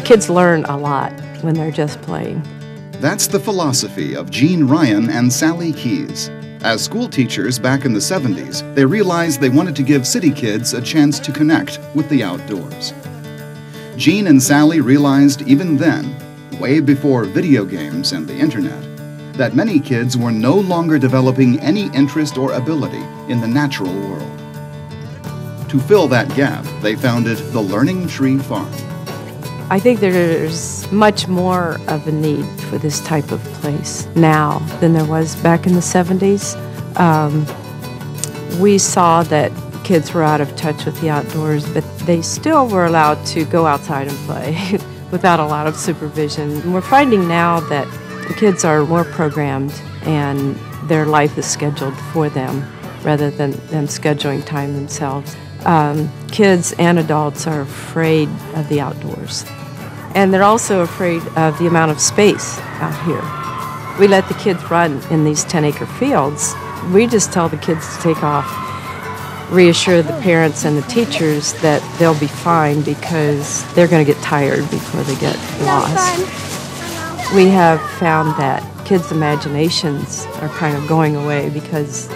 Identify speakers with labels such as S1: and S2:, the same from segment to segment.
S1: Kids learn a lot when they're just playing.
S2: That's the philosophy of Jean Ryan and Sally Keys. As school teachers back in the 70s, they realized they wanted to give city kids a chance to connect with the outdoors. Jean and Sally realized even then, way before video games and the internet, that many kids were no longer developing any interest or ability in the natural world. To fill that gap, they founded the Learning Tree Farm.
S1: I think there's much more of a need for this type of place now than there was back in the 70s. We saw that kids were out of touch with the outdoors, but they still were allowed to go outside and play without a lot of supervision. And we're finding now that the kids are more programmed and their life is scheduled for them rather than them scheduling time themselves. Kids and adults are afraid of the outdoors. And they're also afraid of the amount of space out here. We let the kids run in these 10-acre fields. We just tell the kids to take off, reassure the parents and the teachers that they'll be fine because they're going to get tired before they get lost. We have found that kids' imaginations are kind of going away because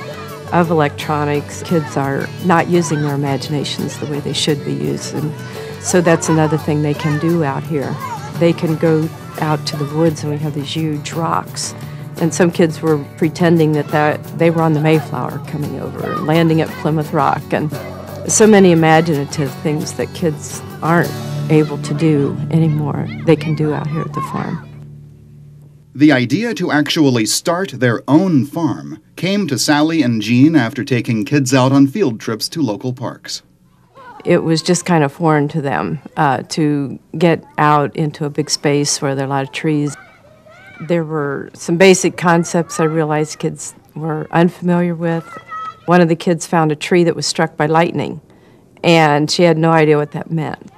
S1: of electronics. Kids are not using their imaginations the way they should be used. And so that's another thing they can do out here. They can go out to the woods and we have these huge rocks. And some kids were pretending that they were on the Mayflower coming over and landing at Plymouth Rock. And so many imaginative things that kids aren't able to do anymore, they can do out here at the farm.
S2: The idea to actually start their own farm came to Sally and Jean after taking kids out on field trips to local parks.
S1: It was just kind of foreign to them to get out into a big space where there are a lot of trees. There were some basic concepts I realized kids were unfamiliar with. One of the kids found a tree that was struck by lightning, and she had no idea what that meant.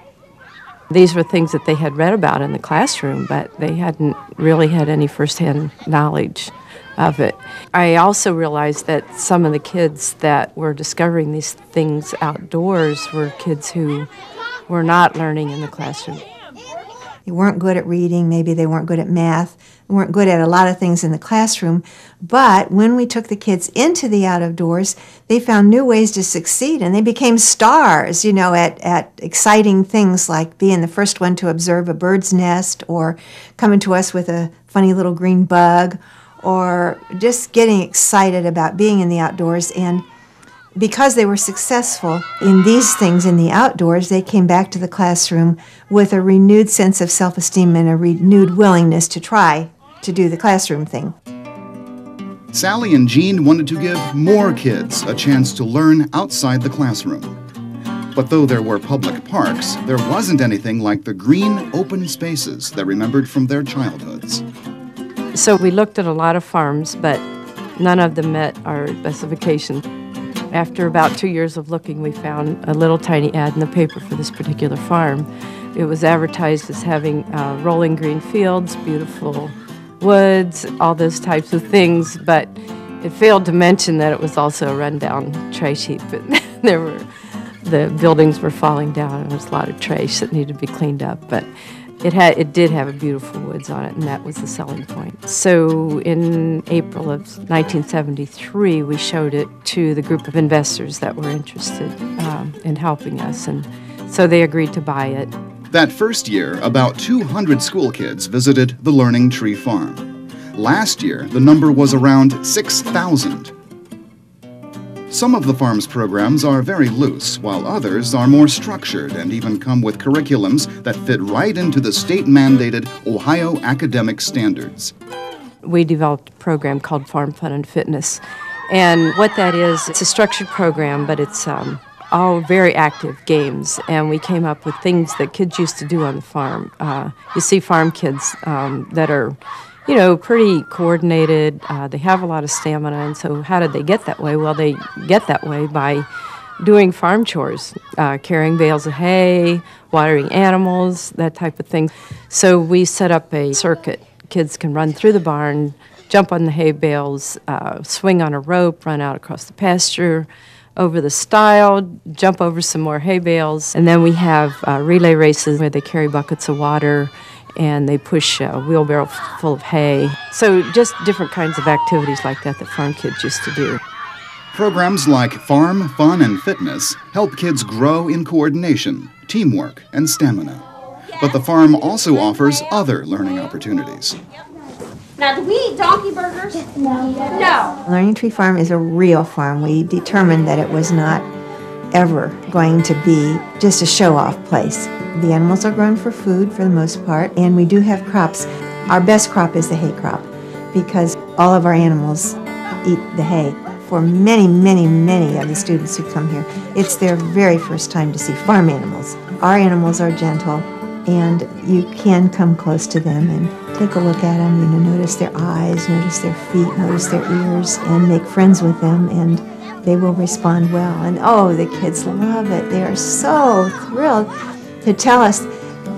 S1: These were things that they had read about in the classroom, but they hadn't really had any firsthand knowledge of it. I also realized that some of the kids that were discovering these things outdoors were kids who were not learning in the classroom.
S3: They weren't good at reading, maybe they weren't good at math, they weren't good at a lot of things in the classroom, but when we took the kids into the outdoors, they found new ways to succeed, and they became stars, at exciting things like being the first one to observe a bird's nest, or coming to us with a funny little green bug, or just getting excited about being in the outdoors. And because they were successful in these things in the outdoors, they came back to the classroom with a renewed sense of self-esteem and a renewed willingness to try to do the classroom thing.
S2: Sally and Jean wanted to give more kids a chance to learn outside the classroom. But though there were public parks, there wasn't anything like the green, open spaces they remembered from their childhoods.
S1: So we looked at a lot of farms, but none of them met our specifications. After about 2 years of looking, we found a little tiny ad in the paper for this particular farm. It was advertised as having rolling green fields, beautiful woods, all those types of things, but it failed to mention that it was also a rundown trash heap. The buildings were falling down, and there was a lot of trash that needed to be cleaned up, but it did have a beautiful woods on it, and that was the selling point. So in April of 1973, we showed it to the group of investors that were interested in helping us, and so they agreed to buy it.
S2: That first year, about 200 school kids visited the Learning Tree Farm. Last year, the number was around 6,000. Some of the farm's programs are very loose, while others are more structured and even come with curriculums that fit right into the state-mandated Ohio academic standards.
S1: We developed a program called Farm Fun and Fitness, and what that is, it's a structured program, but it's all very active games, and we came up with things that kids used to do on the farm. You see farm kids that are pretty coordinated. They have a lot of stamina, and so how did they get that way? Well, they get that way by doing farm chores, carrying bales of hay, watering animals, that type of thing. So we set up a circuit. Kids can run through the barn, jump on the hay bales, swing on a rope, run out across the pasture, over the stile, jump over some more hay bales, and then we have relay races where they carry buckets of water and they push a wheelbarrow full of hay. So just different kinds of activities like that farm kids used to do.
S2: Programs like Farm, Fun, and Fitness help kids grow in coordination, teamwork, and stamina. But the farm also offers other learning opportunities.
S4: Now, do we eat donkey burgers? No.
S3: Learning Tree Farm is a real farm. We determined that it was not ever going to be just a show-off place. The animals are grown for food for the most part, and we do have crops. Our best crop is the hay crop because all of our animals eat the hay. For many, many, many of the students who come here, it's their very first time to see farm animals. Our animals are gentle, and you can come close to them and take a look at them, notice their eyes, notice their feet, notice their ears, and make friends with them, and they will respond well. And oh, the kids love it. They are so thrilled to tell us,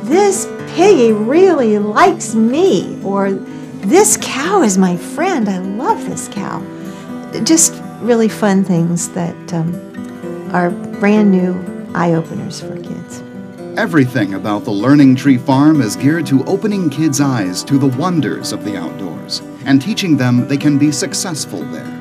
S3: this piggy really likes me, or this cow is my friend. I love this cow. Just really fun things that are brand new eye-openers for kids.
S2: Everything about the Learning Tree Farm is geared to opening kids' eyes to the wonders of the outdoors and teaching them they can be successful there.